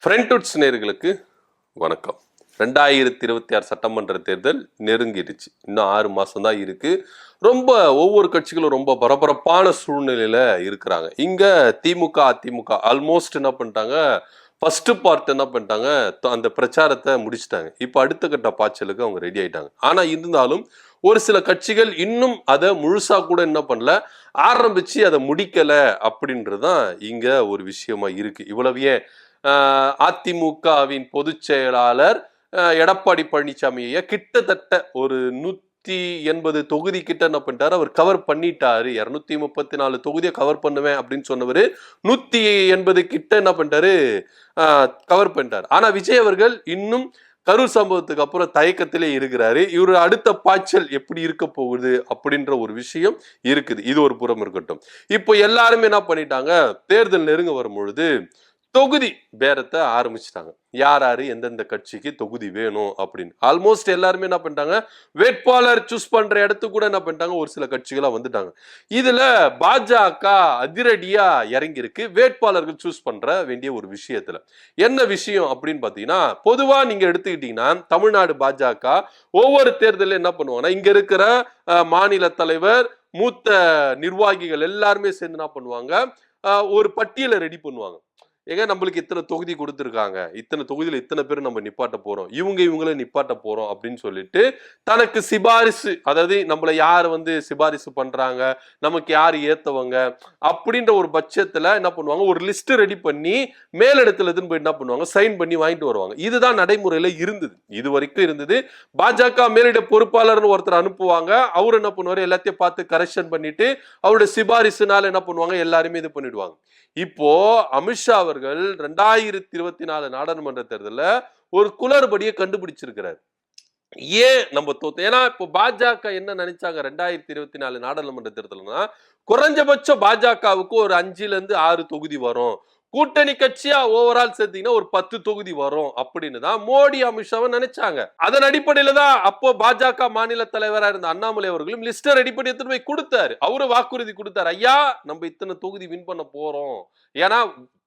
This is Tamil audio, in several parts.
ஃப்ரெண்ட்வுட்ஸ் நேயர்களுக்கு வணக்கம். 2026 சட்டமன்ற தேர்தல் நெருங்கிடுச்சு. இன்னும் 6 மாசம் தான் இருக்கு. ஒவ்வொரு கட்சிகளும் ரொம்ப பரபரப்பான சூழ்நிலையில இருக்கிறாங்க. இங்க திமுக, அதிமுக ஆல்மோஸ்ட் என்ன பண்ணிட்டாங்க, ஃபர்ஸ்ட் பார்ட் என்ன பண்ணிட்டாங்க, அந்த பிரச்சாரத்தை முடிச்சிட்டாங்க. இப்போ அடுத்த கட்ட பாய்ச்சலுக்கு அவங்க ரெடி ஆயிட்டாங்க. ஆனா இருந்தாலும் ஒரு சில கட்சிகள் இன்னும் அதை முழுசா கூட என்ன பண்ணல, ஆரம்பிச்சு அதை முடிக்கல அப்படின்றதுதான் இங்க ஒரு விஷயமா இருக்கு. இவ்வளவு ஏன் அதிமுகவின் பொதுச் செயலாளர் எடப்பாடி பழனிசாமியை கிட்டத்தட்ட ஒரு 180 தொகுதி கிட்ட என்ன பண்ணிட்டாரு, அவர் கவர் பண்ணிட்டாரு. 234 தொகுதியை கவர் பண்ணுவேன் அப்படின்னு சொன்னவர் 180 கிட்ட என்ன பண்ணிட்டாரு, கவர் பண்ணிட்டாரு. ஆனா விஜய் அவர்கள் இன்னும் கரூர் சம்பவத்துக்கு அப்புறம் தயக்கத்திலே இருக்கிறாரு. இவரு அடுத்த பாய்ச்சல் எப்படி இருக்க போகுது அப்படின்ற ஒரு விஷயம் இருக்குது. இது ஒரு புறம் இருக்கட்டும். இப்போ எல்லாருமே என்ன பண்ணிட்டாங்க, தேர்தல் நெருங்க வரும் பொழுது தொகுதி பேரத்தை ஆரம்பிச்சுட்டாங்க. யார் யாரு எந்தெந்த கட்சிக்கு தொகுதி வேணும் அப்படின்னு. ஆல்மோஸ்ட் எல்லாருமே என்ன பண்ணிட்டாங்க, வேட்பாளர் சூஸ் பண்ற இடத்துக்கு கூட என்ன பண்ணிட்டாங்க, ஒரு சில கட்சிகளா வந்துட்டாங்க. இதுல பாஜக அதிரடியா இறங்கி இருக்கு வேட்பாளர்கள் சூஸ் பண்ற வேண்டிய ஒரு விஷயத்துல. என்ன விஷயம் அப்படின்னு பாத்தீங்கன்னா, பொதுவா நீங்க எடுத்துக்கிட்டீங்கன்னா தமிழ்நாடு பாஜக ஒவ்வொரு தேர்தலில் என்ன பண்ணுவாங்கன்னா, இங்க இருக்கிற மாநில தலைவர், மூத்த நிர்வாகிகள் எல்லாருமே சேர்ந்து என்ன பண்ணுவாங்க, ஒரு பட்டியலை ரெடி பண்ணுவாங்க. ஏங்க நம்மளுக்கு இத்தனை தொகுதி கொடுத்துருக்காங்க, இத்தனை தொகுதியில இத்தனை பேர் நம்ம நிப்பாட்ட போறோம், இவங்கள நிப்பாட்ட போறோம் அப்படின்னு சொல்லிட்டு தனக்கு சிபாரிசு, அதாவது நம்மள யார் சிபாரிசு பண்றாங்க, நமக்கு யார் ஏத்தவங்க அப்படின்ற ஒரு பட்சத்துல என்ன பண்ணுவாங்க, ஒரு லிஸ்ட் ரெடி பண்ணி மேலிடத்துல போய் என்ன பண்ணுவாங்க, சைன் பண்ணி வாங்கிட்டு வருவாங்க. இதுதான் நடைமுறையில இருந்தது, இது வரைக்கும் இருந்தது. பாஜக மேலிட பொறுப்பாளர்னு ஒருத்தர் அனுப்புவாங்க. அவர் என்ன பண்ணுவாரு, எல்லாத்தையும் பார்த்து கரெக்ஷன் பண்ணிட்டு அவருடைய சிபாரிசுனால என்ன பண்ணுவாங்க, எல்லாருமே இது பண்ணிடுவாங்க. இப்போ அமித்ஷா அவர்கள் 2024 நாடாளுமன்ற தேர்தலில் ஒரு குளறுபடியை கண்டுபிடிச்சிருக்கிறார். ஏன் நம்ம தோத்தோம்? ஏன்னா இப்போ பாஜக என்ன நினைச்சாங்க 2024 நாடாளுமன்ற தேர்தல்னா, குறைஞ்சபட்சம் பாஜகவுக்கு ஒரு 5-6 தொகுதி வரும், கூட்டணி கட்சியா ஓவரால் சேர்த்தீங்கன்னா ஒரு 10 தொகுதி வரும் அப்படின்னு தான் மோடி அமித்ஷாவை நினைச்சாங்க. அதன் அடிப்படையில தான் அப்போ பாஜக மாநில தலைவராக இருந்த அண்ணாமலை அவர்களும் லிஸ்ட ரெடி பண்ணி எடுத்துட்டு போய் கொடுத்தாரு. அவரு வாக்குறுதி கொடுத்தாரு, ஐயா நம்ம இத்தனை தொகுதி வின் பண்ண போறோம், ஏன்னா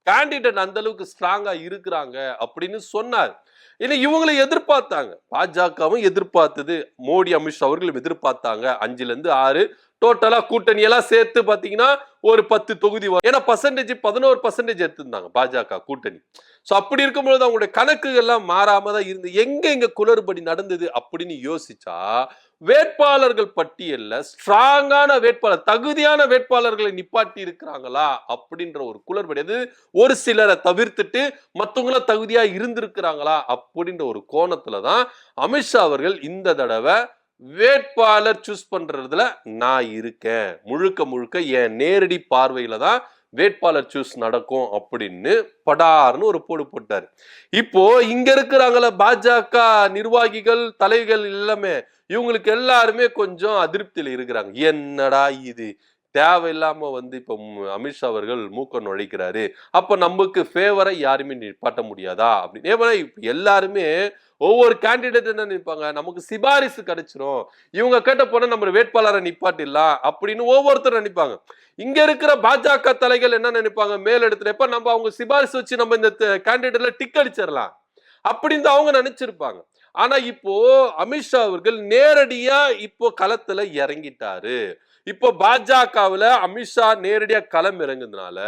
கேண்டிடேட் அந்த அளவுக்கு ஸ்ட்ராங்கா இருக்கிறாங்க அப்படின்னு சொன்னார். ஏன்னா இவங்களை எதிர்பார்த்தாங்க, பாஜகவும் எதிர்பார்த்தது, மோடி அமித்ஷா அவர்களும் எதிர்பார்த்தாங்க 5-6 டோட்டலா கூட்டணி எல்லாம் சேர்த்து பாத்தீங்கன்னா ஒரு 10 தொகுதி வரும். ஏன்னா 11% எடுத்திருந்தாங்க பாஜக கூட்டணி. சோ அப்படி இருக்கும்போது அவங்களுடைய கணக்குகள் எல்லாம் மாறாம தான் இருந்து எங்க குளறுபடி நடந்தது அப்படின்னு யோசிச்சா, வேட்பாளர்கள் பட்டியல்ல ஸ்ட்ராங்கான வேட்பாளர், தகுதியான வேட்பாளர்களை நிப்பாட்டி இருக்கிறாங்களா அப்படின்ற ஒரு குளறுபடி, அது ஒரு சிலரை தவிர்த்துட்டு மத்தவங்கள தகுதியா இருந்திருக்கிறாங்களா அப்படின்ற ஒரு கோணத்துலதான் அமித்ஷா அவர்கள் இந்த தடவை வேட்பாளர் சூஸ் பண்றதுல நான் இருக்கேன், முழுக்க என் நேரடி பார்வையில தான் வேட்பாளர் சூஸ் நடக்கும் அப்படின்னு படார்னு ஒரு போடு போட்டாரு. இப்போ இங்க இருக்கிறாங்கள பாஜக நிர்வாகிகள், தலைகள் எல்லாமே, இவங்களுக்கு எல்லாருமே கொஞ்சம் அதிருப்தியில இருக்கிறாங்க. என்னடா இது தேவையில்லாம இப்ப அமித்ஷா அவர்கள் மூக்க நுழைக்கிறாரு, அப்ப நமக்கு ஃபேவரை யாருமே நிப்பாட்ட முடியாதா அப்படின்னு. எல்லாருமே ஒவ்வொரு கேண்டிடேட் என்ன நினைப்பாங்க, நமக்கு சிபாரிசு கிடைச்சிரும், இவங்க கேட்ட போனா நம்ம வேட்பாளரை நிப்பாட்டிடலாம் அப்படின்னு ஒவ்வொருத்தரும் நினைப்பாங்க. இங்க இருக்கிற பாஜக தலைகள் என்ன நினைப்பாங்க, மேல் இடத்துல எப்ப நம்ம அவங்க சிபாரிசு வச்சு நம்ம இந்த கேண்டிடேட்ல டிக் அடிச்சிடலாம் அப்படின்னு அவங்க நினைச்சிருப்பாங்க. ஆனா இப்போ அமித்ஷா அவர்கள் நேரடியா இப்போ களத்துல இறங்கிட்டாரு. இப்போ பாஜகவுல அமித்ஷா நேரடியா களம் இறங்குறதுனால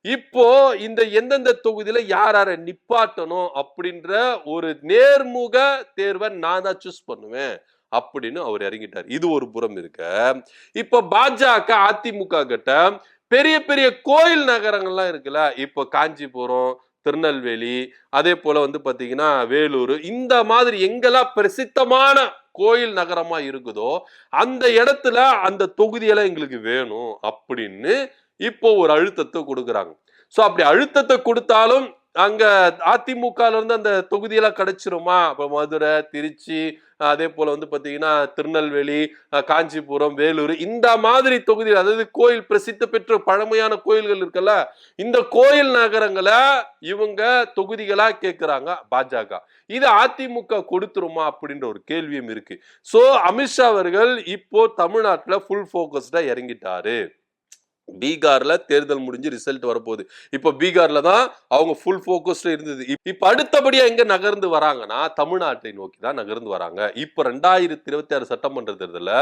இப்போ இந்த எந்தெந்த தொகுதியில யார நிப்பாட்டணும் அப்படின்ற ஒரு நேர்முக தேர்வை நான் தான் சூஸ் பண்ணுவேன் அப்படின்னு அவர் இறங்கிட்டார். இது ஒரு புறம் இருக்க, இப்ப பாஜக அதிமுக கிட்ட பெரிய பெரிய கோயில் நகரங்கள்லாம் இருக்குல்ல, இப்போ காஞ்சிபுரம், திருநெல்வேலி, அதே போல பாத்தீங்கன்னா வேலூர், இந்த மாதிரி எங்கெல்லாம் பிரசித்தமான கோயில் நகரமா இருக்குதோ அந்த இடத்துல அந்த தொகுதியெல்லாம் எங்களுக்கு வேணும் அப்படின்னு இப்போ ஒரு அழுத்தத்தை கொடுக்குறாங்க. சோ அப்படி அழுத்தத்தை கொடுத்தாலும் அங்க அதிமுக இருந்து அந்த தொகுதியெல்லாம் கிடைச்சிருமா? இப்ப மதுரை, திருச்சி, அதே போல பாத்தீங்கன்னா திருநெல்வேலி, காஞ்சிபுரம், வேலூர், இந்த மாதிரி தொகுதி, அதாவது கோயில் பிரசித்தி பெற்ற பழமையான கோயில்கள் இருக்குல்ல, இந்த கோயில் நகரங்களை இவங்க தொகுதிகளா கேட்கிறாங்க பாஜக. இது அதிமுக கொடுத்துருமா அப்படின்ற ஒரு கேள்வியும் இருக்கு. சோ அமித்ஷா அவர்கள் இப்போ தமிழ்நாட்டுல ஃபுல் போக்கஸ்டா இறங்கிட்டாரு. பீகார்ல தேர்தல் முடிஞ்சு ரிசல்ட் வரப்போகுது. இப்ப பீகார்ல தான் அவங்க ஃபுல் ஃபோக்கஸ்டு இருந்தது. இப்ப அடுத்தபடியா எங்க நகர்ந்து வராங்கன்னா, தமிழ்நாட்டை நோக்கி தான் நகர்ந்து வராங்க. இப்ப 2026 சட்டமன்ற தேர்தல்ல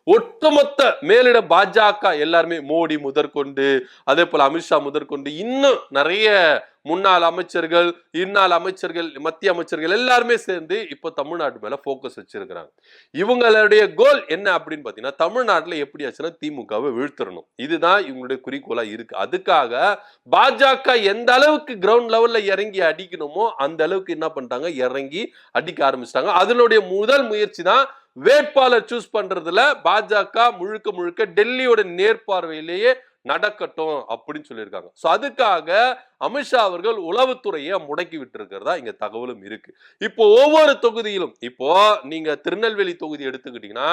ஒட்டுமொத்த மேலிட பாஜக எல்லாருமே மோடி முதற்கொண்டு, அதே போல அமித்ஷா முதற்கொண்டு இன்னும் நிறைய முன்னாள் அமைச்சர்கள், இந்நாள் அமைச்சர்கள், மத்திய அமைச்சர்கள் எல்லாருமே சேர்ந்து இப்ப தமிழ்நாட்டு மேல போக்கஸ் வச்சிருக்கிறாங்க. இவங்களுடைய கோல் என்ன அப்படின்னு பாத்தீங்கன்னா, தமிழ்நாட்டுல எப்படியாச்சுன்னா திமுகவை வீழ்த்தணும். இதுதான் இவங்களுடைய குறிக்கோளா இருக்கு. அதுக்காக பாஜக எந்த அளவுக்கு கிரவுண்ட் லெவல்ல இறங்கி அடிக்கணுமோ அந்த அளவுக்கு என்ன பண்ணிட்டாங்க, இறங்கி அடிக்க ஆரம்பிச்சிட்டாங்க. அதனுடைய முதல் முயற்சி தான் வேட்பாளர் சூஸ் பண்றதுல பாஜக முழுக்க முழுக்க டெல்லியோட நேர்பார்வையிலேயே நடக்கட்டும் அப்படின்னு சொல்லியிருக்காங்க. சோ அதுக்காக அமித்ஷா அவர்கள் உளவுத்துறையை முடக்கி விட்டு இருக்கிறதா இங்க தகவலும் இருக்கு. இப்போ ஒவ்வொரு தொகுதியிலும், இப்போ நீங்க திருநெல்வேலி தொகுதி எடுத்துக்கிட்டீங்கன்னா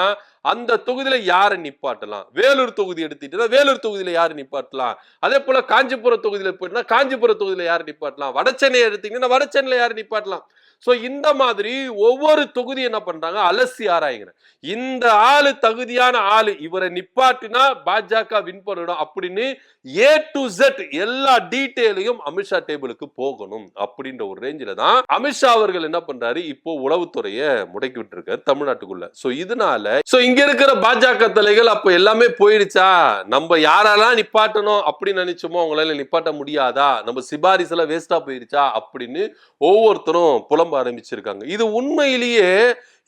அந்த தொகுதியில யாரை நிப்பாட்டலாம், வேலூர் தொகுதி எடுத்துக்கிட்டீங்கன்னா வேலூர் தொகுதியில யாரை நிப்பாட்டலாம், அதே போல காஞ்சிபுரம் தொகுதியில போயிட்டா காஞ்சிபுரம் தொகுதியில யாரை நிப்பாட்டலாம், வடசென்னை எடுத்தீங்கன்னா வடசென்னையில யாரை நிப்பாட்டலாம். சோ இந்த மாதிரி ஒவ்வொரு தொகுதி என்ன பண்றாங்க, அலசி ஆராய்ங்க. இந்த ஆளு தகுதியான ஆளு, இவரை நிப்பாட்டினா பாஜக வின் பண்ணிடும் அப்படின்னு ஏ டு Z எல்லா டீடைலையும் அமித்ஷா டேபிளுக்கு போகணும் அப்படின்ற ஒரு ரேஞ்சில தான் அமித்ஷா அவர்கள் என்ன பண்றாரு, இப்போ உளவுத்துறையை முடக்கி விட்டு இருக்காரு தமிழ்நாட்டுக்குள்ள. சோ இதனால இங்க இருக்கிற பாஜக தலைகள் அப்ப எல்லாமே போயிடுச்சா, நம்ம யாரெல்லாம் நிப்பாட்டணும் அப்படின்னு நினைச்சோமோ அவங்களால நிப்பாட்ட முடியாதா, நம்ம சிபாரிசு எல்லாம் வேஸ்டா போயிருச்சா அப்படின்னு ஒவ்வொருத்தரும் புலம்ப ஆரம்பிச்சிருக்காங்க. இது உண்மையிலேயே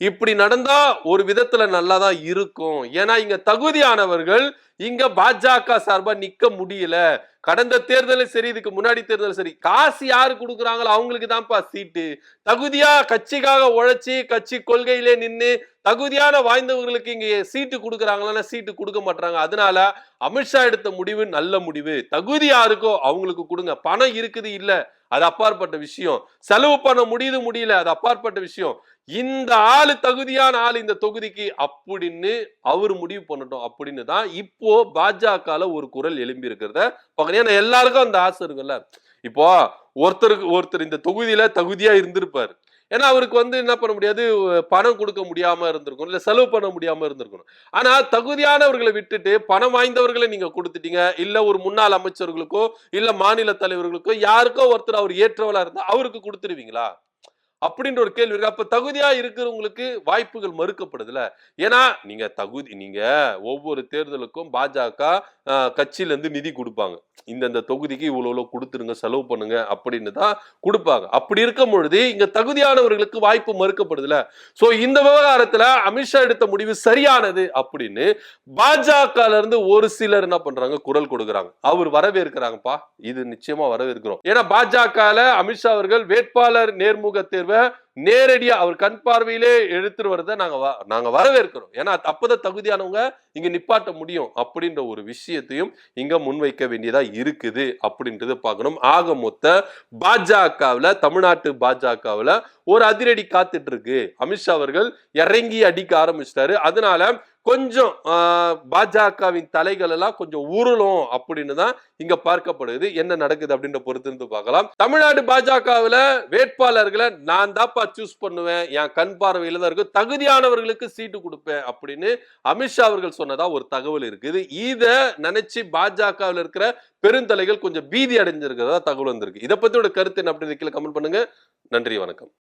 இப்படி நடந்தா ஒரு விதத்துல நல்லாதான் இருக்கும். ஏன்னா இங்க தகுதியானவர்கள் இங்க பாஜக சார்பா நிக்க முடியல. கடந்த தேர்தலும் சரி, இதுக்கு முன்னாடி தேர்தலும் சரி, காசு யாரு கொடுக்குறாங்களோ அவங்களுக்கு தான்ப்பா சீட்டு. தகுதியா கட்சிக்காக உழைச்சி கட்சி கொள்கையிலே நின்று தகுதியான வாய்ந்தவர்களுக்கு இங்க சீட்டு கொடுக்குறாங்களா, சீட்டு கொடுக்க மாட்டாங்க. அதனால அமித்ஷா எடுத்த முடிவு நல்ல முடிவு. தகுதி யாருக்கோ அவங்களுக்கு கொடுங்க. பணம் இருக்குது இல்ல அது அப்பாற்பட்ட விஷயம், செலவு பண்ண முடியல அது அப்பாற்பட்ட விஷயம். இந்த ஆளு தகுதியான ஆளு இந்த தொகுதிக்கு அப்படின்னு அவரு முடிவு பண்ணட்டும் அப்படின்னு தான் இப்போ பாஜக ஒரு குரல் எழும்பி இருக்கிறத பாக்க. எல்லாருக்கும் அந்த ஆசை இருக்குல்ல. இப்போ ஒருத்தர் இந்த தொகுதியில தகுதியா இருந்திருப்பாரு. ஏன்னா அவருக்கு என்ன பண்ண முடியாது, பணம் கொடுக்க முடியாம இருந்திருக்கும், இல்ல செலவு பண்ண முடியாம இருந்திருக்கணும். ஆனா தகுதியானவர்களை விட்டுட்டு பணம் வாய்ந்தவர்களை நீங்க கொடுத்துட்டீங்க. இல்ல ஒரு முன்னாள் அமைச்சர்களுக்கோ இல்ல மாநில தலைவர்களுக்கோ யாருக்கோ ஒருத்தர் அவர் ஏற்றவளா இருந்தா அவருக்கு கொடுத்துருவீங்களா அப்படின்ற ஒரு கேள்வி இருக்கு. அப்ப தகுதியா இருக்கிறவங்களுக்கு வாய்ப்புகள் மறுக்கப்படுதுல. ஏன்னா நீங்க ஒவ்வொரு தேர்தலுக்கும் பாஜக கட்சியில இருந்து நிதி கொடுப்பாங்க. இந்த தொகுதிக்கு இவ்வளவு கொடுத்துருங்க, செலவு பண்ணுங்க அப்படின்னு தான் கொடுப்பாங்க. அப்படி இருக்கும் பொழுது இங்க தகுதியானவர்களுக்கு வாய்ப்பு மறுக்கப்படுதுல. சோ இந்த விவகாரத்துல அமித்ஷா எடுத்த முடிவு சரியானது அப்படின்னு பாஜக இருந்து ஒரு சிலர் என்ன பண்றாங்க, குரல் கொடுக்குறாங்க. அவர் வரவேற்கிறாங்கப்பா, இது நிச்சயமா வரவேற்கிறோம். ஏன்னா பாஜக அமித்ஷா அவர்கள் வேட்பாளர் நேர்முக தேர்வு நேரடியா அவர் கண் பார்வையிலே எடுத்துட்டு வரத நாங்க வரவேற்கிறோம். ஏன்னா அப்பதான் தகுதியானவங்க இங்க நிப்பாட்ட முடியும் அப்படின்ற ஒரு விஷயத்தையும் இங்க முன்வைக்க வேண்டியதா இருக்குது அப்படின்றது பார்க்கணும். ஆக மொத்த பாஜகவுல, தமிழ்நாட்டு பாஜகவுல ஒரு அதிரடி காத்துட்டு இருக்கு. அமித்ஷா அவர்கள் இறங்கி அடிக்க ஆரம்பிச்சிட்டாரு. அதனால கொஞ்சம் பாஜகவின் தலைகள் எல்லாம் கொஞ்சம் உருளும் அப்படின்னு தான் இங்க பார்க்கப்படுது. என்ன நடக்குது அப்படின்ற பொறுத்து பார்க்கலாம். தமிழ்நாடு பாஜகவுல வேட்பாளர்களை நான் தாப்பா சூஸ் பண்ணுவேன், என் கண் பார்வையில தான் இருக்கு, தகுதியானவர்களுக்கு சீட்டு கொடுப்பேன் அப்படின்னு அமித்ஷா அவர்கள் சொன்னதா ஒரு தகவல் இருக்குது. இத நினைச்சு பாஜகவில் இருக்கிற பெருந்தலைகள் கொஞ்சம் பீதி அடைஞ்சிருக்கிறதா தகவல் வந்திருக்கு. இதை பத்தியோட கருத்து என்ன அப்படின்னு கீழே கமெண்ட் பண்ணுங்க. நன்றி, வணக்கம்.